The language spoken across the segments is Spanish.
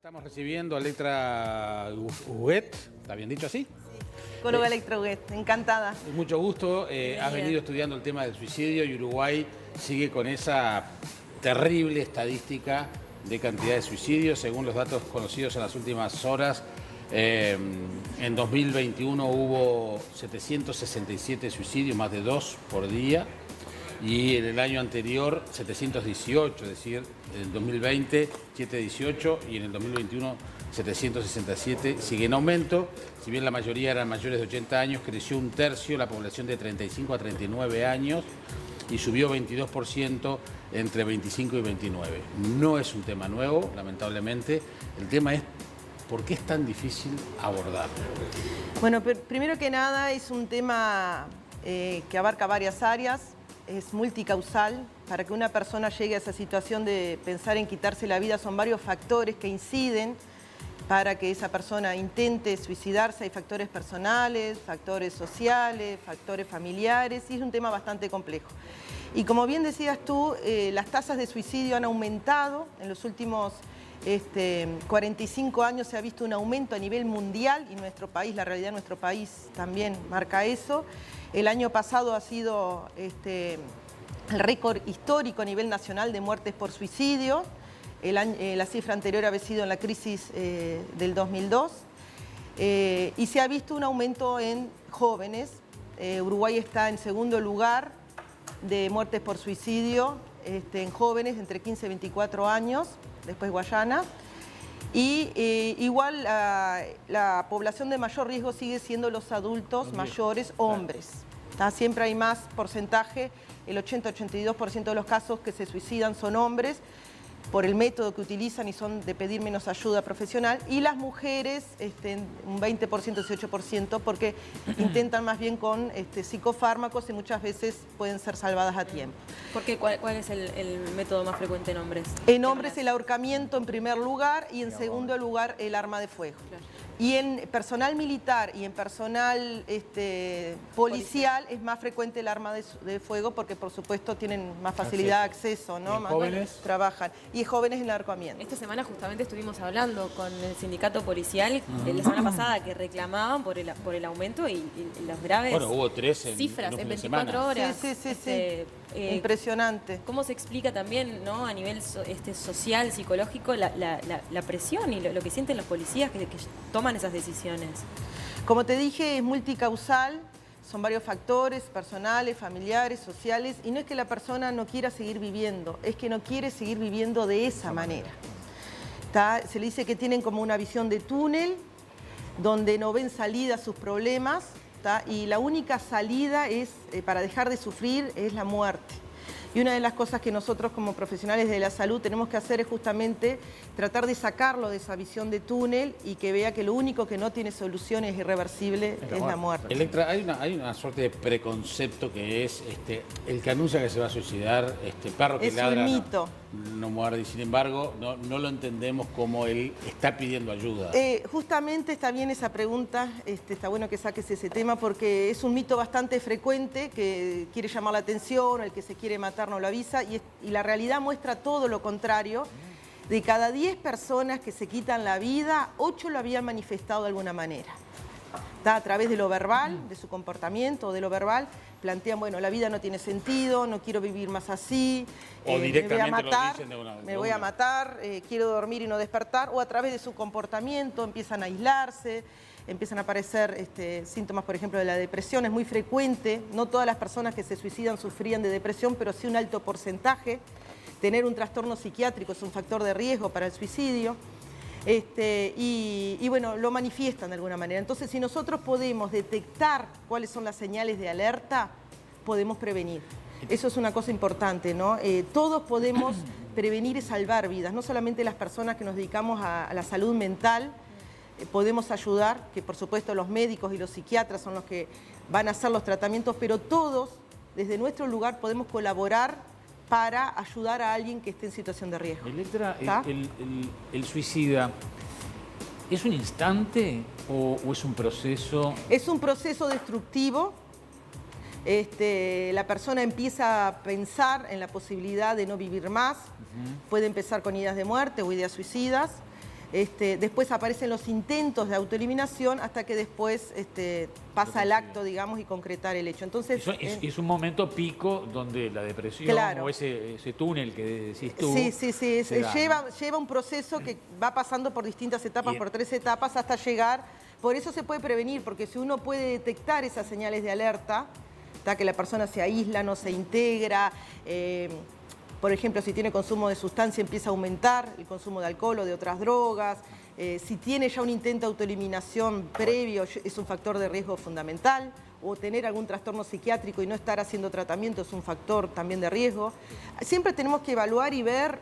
Estamos recibiendo a Electra Huguet, ¿está bien dicho así? Psicóloga Electra Huguet, encantada. Mucho gusto, has venido estudiando el tema del suicidio y Uruguay sigue con esa terrible estadística de cantidad de suicidios. Según los datos conocidos en las últimas horas, en 2021 hubo 767 suicidios, más de 2 por día. Y en el año anterior 718, es decir, en el 2020 718 y en el 2021 767, sigue en aumento. Si bien la mayoría eran mayores de 80 años, creció un tercio la población de 35 a 39 años y subió 22% entre 25 y 29. No es un tema nuevo, lamentablemente. El tema es ¿por qué es tan difícil abordarlo? Bueno, primero que nada es un tema que abarca varias áreas. Es multicausal. Para que una persona llegue a esa situación de pensar en quitarse la vida son varios factores que inciden para que esa persona intente suicidarse. Hay factores personales, factores sociales, factores familiares y es un tema bastante complejo. Y como bien decías tú, las tasas de suicidio han aumentado. En los últimos 45 años se ha visto un aumento a nivel mundial y nuestro país, la realidad de nuestro país también marca eso. El año pasado ha sido el récord histórico a nivel nacional de muertes por suicidio. La cifra anterior había sido en la crisis del 2002. Y se ha visto un aumento en jóvenes. Uruguay está en segundo lugar de muertes por suicidio en jóvenes entre 15 y 24 años, después Guayana. Y igual la población de mayor riesgo sigue siendo los adultos mayores, hombres. Siempre hay más porcentaje, el 80-82% de los casos que se suicidan son hombres por el método que utilizan y son de pedir menos ayuda profesional, y las mujeres un 20%, 18%, porque intentan más bien con psicofármacos y muchas veces pueden ser salvadas a tiempo. ¿Por qué? ¿Cuál es el método más frecuente en hombres? En hombres el ahorcamiento en primer lugar y en segundo lugar el arma de fuego. Claro. Y en personal militar y en personal policial es más frecuente el arma de fuego porque por supuesto tienen más facilidad de acceso, ¿no? Más jóvenes trabajan. Y jóvenes en el ahorcamiento. Esta semana justamente estuvimos hablando con el sindicato policial la semana pasada que reclamaban por el aumento y las graves hubo 13 cifras en 24 semana. horas. Sí. Impresionante. ¿Cómo se explica también, ¿no? A nivel social, psicológico, la presión y lo que sienten los policías que toman esas decisiones? Como te dije, es multicausal, son varios factores personales, familiares, sociales, y no es que la persona no quiera seguir viviendo, es que no quiere seguir viviendo de esa manera. Se le dice que tienen como una visión de túnel, donde no ven salida a sus problemas, y la única salida para dejar de sufrir es la muerte. Y una de las cosas que nosotros como profesionales de la salud tenemos que hacer es justamente tratar de sacarlo de esa visión de túnel y que vea que lo único que no tiene solución es irreversible, es la muerte. Electra, hay una suerte de preconcepto que es el que anuncia que se va a suicidar, perro que ladra. Es un mito. No muerde, y sin embargo no lo entendemos como él está pidiendo ayuda. Justamente está bien esa pregunta, está bueno que saques ese tema porque es un mito bastante frecuente que quiere llamar la atención, el que se quiere matar no lo avisa y la realidad muestra todo lo contrario. De cada 10 personas que se quitan la vida, 8 lo habían manifestado de alguna manera. A través de lo verbal, de su comportamiento, de lo verbal, plantean, bueno, la vida no tiene sentido, no quiero vivir más así, o directamente me voy a matar, lo dicen me voy a matar, quiero dormir y no despertar, o a través de su comportamiento empiezan a aislarse, empiezan a aparecer síntomas, por ejemplo, de la depresión. Es muy frecuente, no todas las personas que se suicidan sufrían de depresión, pero sí un alto porcentaje. Tener un trastorno psiquiátrico es un factor de riesgo para el suicidio. Y bueno, lo manifiestan de alguna manera. Entonces, si nosotros podemos detectar cuáles son las señales de alerta, podemos prevenir. Eso es una cosa importante, ¿no? Todos podemos prevenir y salvar vidas, no solamente las personas que nos dedicamos a la salud mental, podemos ayudar, que por supuesto los médicos y los psiquiatras son los que van a hacer los tratamientos, pero todos, desde nuestro lugar, podemos colaborar para ayudar a alguien que esté en situación de riesgo. Electra, el suicida, ¿es un instante o es un proceso? Es un proceso destructivo. La persona empieza a pensar en la posibilidad de no vivir más. Puede empezar con ideas de muerte o ideas suicidas. Después aparecen los intentos de autoeliminación hasta que después pasa el acto, digamos, y concretar el hecho. Entonces, es un momento pico donde la depresión, claro, o ese túnel que decís tú... Sí. Lleva un proceso que va pasando por distintas etapas, por 3 etapas, hasta llegar. Por eso se puede prevenir, porque si uno puede detectar esas señales de alerta, que la persona se aísla, no se integra, por ejemplo, si tiene consumo de sustancia empieza a aumentar el consumo de alcohol o de otras drogas, si tiene ya un intento de autoeliminación previo es un factor de riesgo fundamental, o tener algún trastorno psiquiátrico y no estar haciendo tratamiento es un factor también de riesgo. Siempre tenemos que evaluar y ver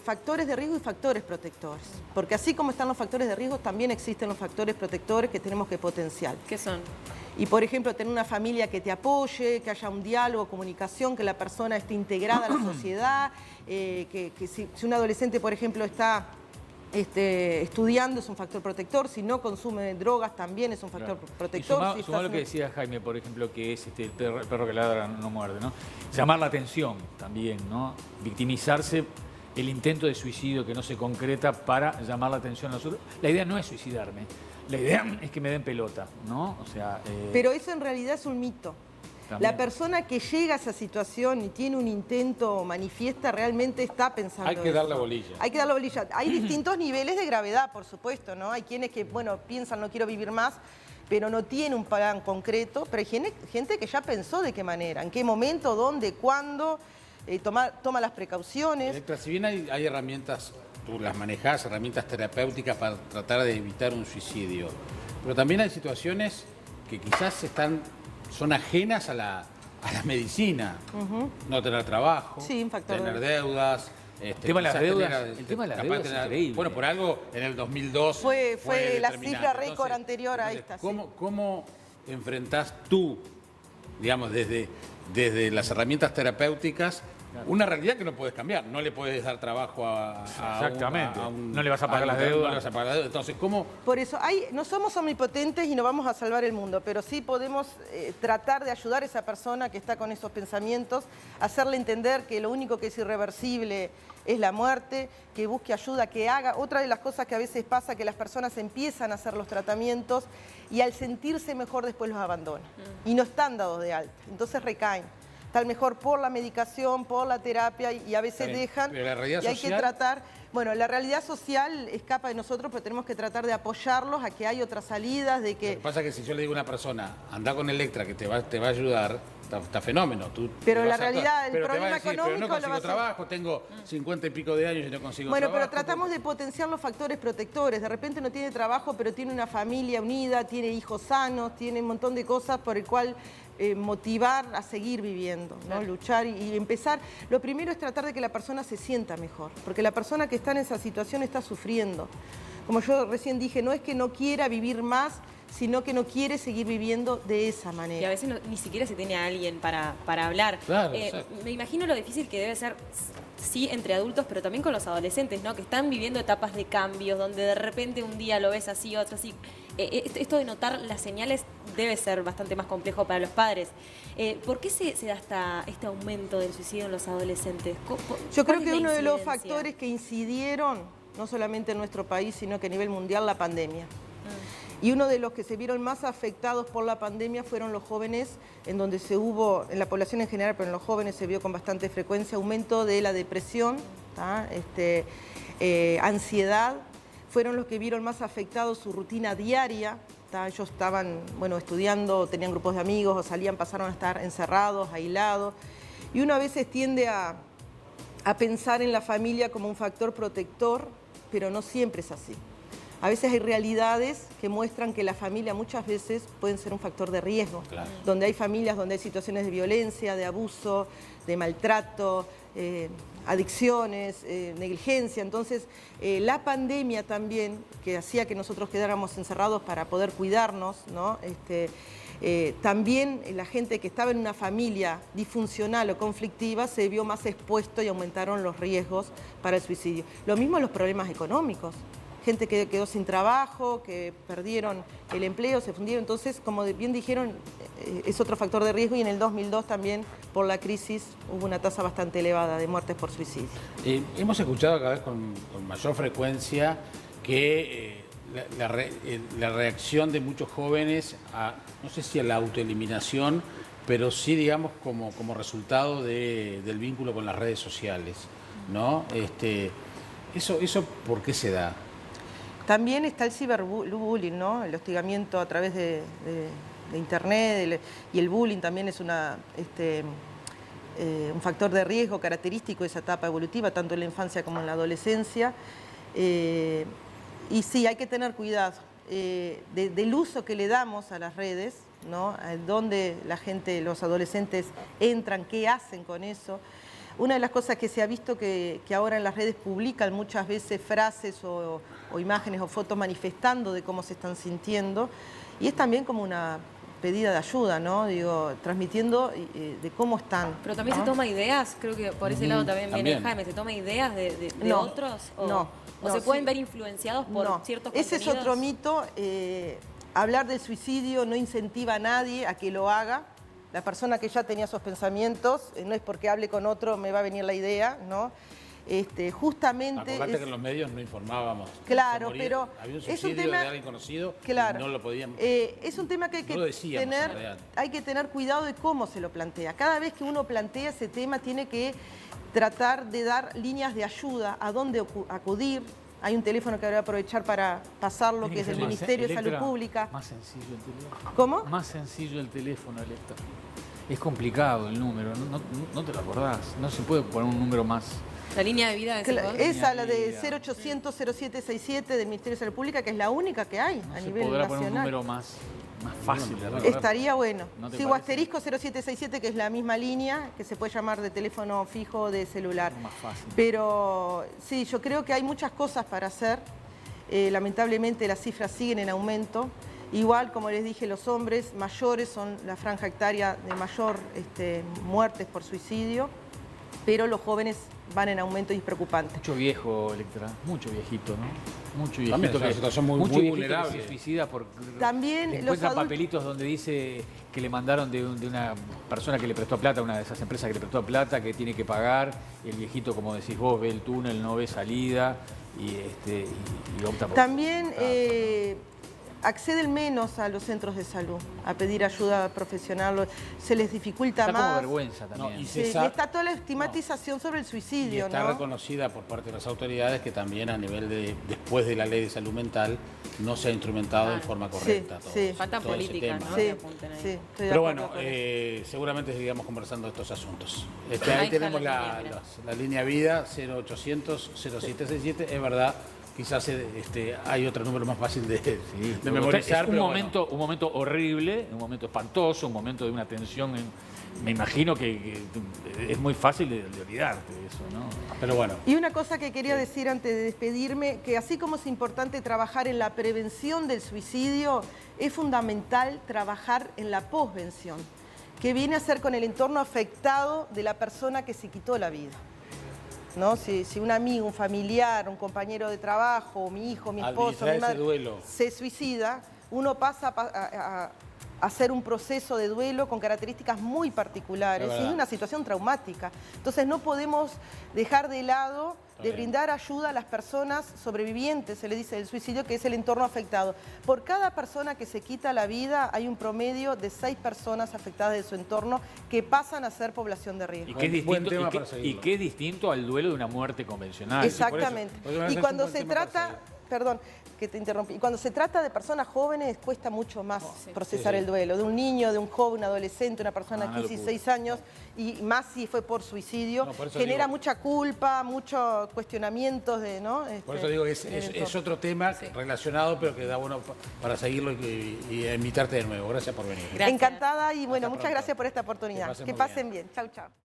factores de riesgo y factores protectores, porque así como están los factores de riesgo, también existen los factores protectores que tenemos que potenciar. ¿Qué son? Y, por ejemplo, tener una familia que te apoye, que haya un diálogo, comunicación, que la persona esté integrada a la sociedad, que si un adolescente, por ejemplo, está estudiando es un factor protector, si no consume drogas también es un factor protector. Y sumá lo que decía Jaime, por ejemplo, que es el perro que ladra no muerde, ¿no? Llamar la atención también, ¿no? Victimizarse, el intento de suicidio que no se concreta para llamar la atención a nosotros. La idea no es suicidarme, la idea es que me den pelota, ¿no? O sea, pero eso en realidad es un mito. También. La persona que llega a esa situación y tiene un intento manifiesta realmente está pensando. Hay que dar la bolilla. Hay que dar la bolilla. Hay distintos niveles de gravedad, por supuesto, ¿no? Hay quienes que, bueno, piensan no quiero vivir más, pero no tiene un plan concreto. Pero hay gente que ya pensó de qué manera, en qué momento, dónde, cuándo, toma las precauciones. Electra, si bien hay herramientas, tú las manejás, herramientas terapéuticas para tratar de evitar un suicidio, pero también hay situaciones que quizás son ajenas a la medicina. No tener trabajo, sí, un factor tener deudas. El tema de las deudas es increíble. Bueno, por algo en el 2002 fue la determinante. cifra récord anterior a esta. ¿Cómo enfrentás tú, digamos, desde las herramientas terapéuticas, una realidad que no puedes cambiar? No le puedes dar trabajo Exactamente. No le vas a pagar las deudas. No le vas a pagar las deudas. Entonces, ¿cómo? Por eso, no somos omnipotentes y no vamos a salvar el mundo, pero sí podemos tratar de ayudar a esa persona que está con esos pensamientos, hacerle entender que lo único que es irreversible es la muerte, que busque ayuda, que haga. Otra de las cosas que a veces pasa, que las personas empiezan a hacer los tratamientos y al sentirse mejor después los abandonan y no están dados de alta, entonces recaen. Tal mejor por la medicación, por la terapia y a veces dejan. Pero la realidad y hay social... que tratar. Bueno, la realidad social escapa de nosotros, pero tenemos que tratar de apoyarlos a que hay otras salidas, de que... Lo que pasa es que si yo le digo a una persona, anda con Electra, que te va a ayudar, está fenómeno. Pero la realidad, el problema económico pero no consigo lo va a trabajo, tengo 50 y pico de años y no consigo bueno, trabajo. pero tratamos de potenciar los factores protectores. De repente no tiene trabajo, pero tiene una familia unida, tiene hijos sanos, tiene un montón de cosas por el cual motivar a seguir viviendo, ¿no? Claro. Luchar y empezar. Lo primero es tratar de que la persona se sienta mejor, porque la persona que está en esa situación está sufriendo. Como yo recién dije, no es que no quiera vivir más, sino que no quiere seguir viviendo de esa manera. Y a veces ni siquiera se tiene a alguien para hablar. Claro, me imagino lo difícil que debe ser, sí, entre adultos, pero también con los adolescentes, ¿no? Que están viviendo etapas de cambios, donde de repente un día lo ves así, otro así. Esto de notar las señales debe ser bastante más complejo para los padres. ¿Por qué se da este aumento del suicidio en los adolescentes? Yo creo ¿Cuál que es la uno de los incidencia? factores que incidieron, no solamente en nuestro país, sino que a nivel mundial, la pandemia. Y uno de los que se vieron más afectados por la pandemia fueron los jóvenes, en donde se hubo, en la población en general, pero en los jóvenes se vio con bastante frecuencia aumento de la depresión, ansiedad, fueron los que vieron más afectados su rutina diaria. Ellos estaban, bueno, estudiando, tenían grupos de amigos, o salían, pasaron a estar encerrados, aislados. Y uno a veces tiende a pensar en la familia como un factor protector, pero no siempre es así. A veces hay realidades que muestran que la familia muchas veces pueden ser un factor de riesgo. Claro. Donde hay familias donde hay situaciones de violencia, de abuso, de maltrato, adicciones, negligencia. Entonces, la pandemia también, que hacía que nosotros quedáramos encerrados para poder cuidarnos, ¿no? También la gente que estaba en una familia disfuncional o conflictiva se vio más expuesto y aumentaron los riesgos para el suicidio. Lo mismo los problemas económicos. Gente que quedó sin trabajo, que perdieron el empleo, se fundieron. Entonces, como bien dijeron, es otro factor de riesgo y en el 2002 también, por la crisis, hubo una tasa bastante elevada de muertes por suicidio. Hemos escuchado cada vez con mayor frecuencia que la reacción de muchos jóvenes no sé si a la autoeliminación, pero sí, digamos, como resultado del vínculo con las redes sociales, ¿no? ¿Eso por qué se da? También está el ciberbullying, ¿no? El hostigamiento a través de Internet, y el bullying también es un factor de riesgo característico de esa etapa evolutiva, tanto en la infancia como en la adolescencia. Y sí, hay que tener cuidado del uso que le damos a las redes, ¿no? Dónde la gente, los adolescentes entran, qué hacen con eso. Una de las cosas que se ha visto que ahora en las redes publican muchas veces frases o imágenes o fotos manifestando de cómo se están sintiendo, y es también como una pedida de ayuda, ¿no? Digo, transmitiendo de cómo están. Pero también, ¿no?, se toma ideas, creo que por ese lado también viene Jaime, ¿se toma ideas de otros? ¿O se pueden ver influenciados por ciertos contenidos? Ese es otro mito. Hablar del suicidio no incentiva a nadie a que lo haga. La persona que ya tenía esos pensamientos, no es porque hable con otro me va a venir la idea, ¿no? Justamente... Acordate que en los medios no informábamos. Claro, pero había un es suicidio un tema... de alguien conocido, claro, y no lo podíamos... es un tema que hay que tener cuidado de cómo se lo plantea. Cada vez que uno plantea ese tema tiene que tratar de dar líneas de ayuda, a dónde acudir. Hay un teléfono que voy a aprovechar para pasarlo, que es del Ministerio de Salud Pública. Más sencillo el teléfono. ¿Cómo? Más sencillo el teléfono, Electra. Es complicado el número, no te lo acordás. No se puede poner un número más. La línea de vida de esa, la de 0800-0767 del Ministerio de Salud Pública, que es la única que hay a nivel podrá nacional. poner un número más fácil de recordar. Estaría bueno. Sí, o parece? asterisco 0767, que es la misma línea, que se puede llamar de teléfono fijo o de celular. Más fácil. Pero sí, yo creo que hay muchas cosas para hacer. Lamentablemente las cifras siguen en aumento. Igual, como les dije, los hombres mayores son la franja etaria de mayor muertes por suicidio, pero los jóvenes van en aumento y es preocupante. Mucho viejo, Electra, mucho viejito, ¿no? Mucho viejito. También es una situación muy vulnerable. Que se suicida porque también encuentran papelitos donde dice que le mandaron de una persona que le prestó plata, una de esas empresas que le prestó plata, que tiene que pagar. El viejito, como decís vos, ve el túnel, no ve salida y opta por... También acceden menos a los centros de salud a pedir ayuda profesional, se les dificulta está más. Como vergüenza también. Y está toda la estigmatización sobre el suicidio. Y está reconocida por parte de las autoridades que también a nivel después de la ley de salud mental, no se ha instrumentado en forma correcta. Falta política, ¿no? Sí, pero bueno, seguramente seguiremos conversando de estos asuntos. Ahí tenemos la línea vida, 0800-0767, es verdad. Quizás hay otro número más fácil de memorizar. Es un momento horrible, un momento espantoso, un momento de una tensión. Me imagino que es muy fácil de olvidarte de eso, ¿no? Pero bueno. Y una cosa que quería decir antes de despedirme, que así como es importante trabajar en la prevención del suicidio, es fundamental trabajar en la posvención, que viene a ser con el entorno afectado de la persona que se quitó la vida. ¿No? Si un amigo, un familiar, un compañero de trabajo, mi hijo, mi esposo, mi madre se suicida, uno pasa a hacer un proceso de duelo con características muy particulares y es una situación traumática. Entonces no podemos dejar de lado de brindar ayuda a las personas sobrevivientes, se le dice del suicidio, que es el entorno afectado. Por cada persona que se quita la vida hay un promedio de 6 personas afectadas de su entorno que pasan a ser población de riesgo. Y qué es distinto al duelo de una muerte convencional. Exactamente. Y cuando se trata... Perdón, que te interrumpí. Y cuando se trata de personas jóvenes, cuesta mucho más procesar el duelo. De un niño, de un joven, un adolescente, una persona de 16 años, y más si fue por suicidio, genera mucha culpa, muchos cuestionamientos de, ¿no? Por eso digo que es otro tema relacionado, pero que da bueno para seguirlo y invitarte de nuevo. Gracias por venir. Encantada y bueno, muchas gracias por esta oportunidad. Que pasen bien. Chau, chau.